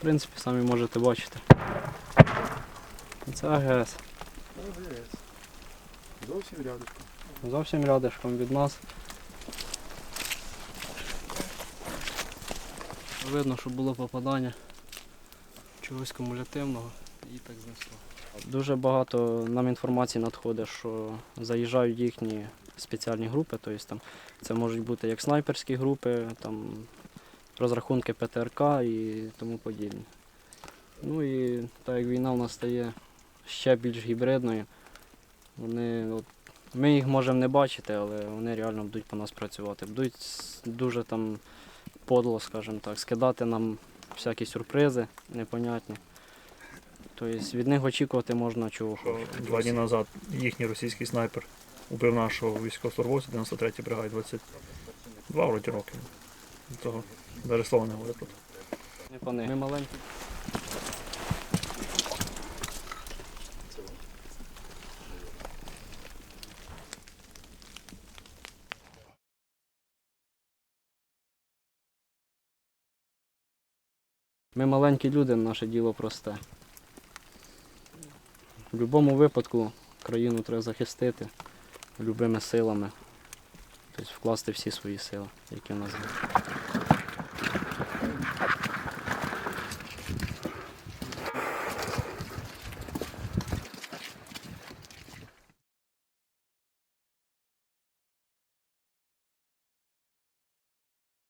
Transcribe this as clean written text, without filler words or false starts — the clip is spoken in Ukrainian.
принципі, самі можете бачити. Це АГС. Зовсім рядышком. Зовсім рядышком від нас. Видно, що було попадання чогось кумулятивного і так знесло. Дуже багато нам інформації надходить, що заїжджають їхні спеціальні групи, тобто там це можуть бути як снайперські групи, там розрахунки ПТРК і тому подібне. Ну і так як війна в нас стає ще більш гібридною, ми їх можемо не бачити, але вони реально будуть по нас працювати. Будуть дуже там подло, скажімо так, скидати нам всякі сюрпризи непонятні. Тобто від них очікувати можна чого хочеш. 2 дні назад їхній російський снайпер убив нашого військовослужбовця 93-ї бригади, 22 вроді років. Того навіть слова не говорить тут. Не пани. Ми маленькі. Ми маленькі люди, наше діло просте. В будь-якому випадку країну треба захистити любими силами, тобто вкласти всі свої сили, які в нас є.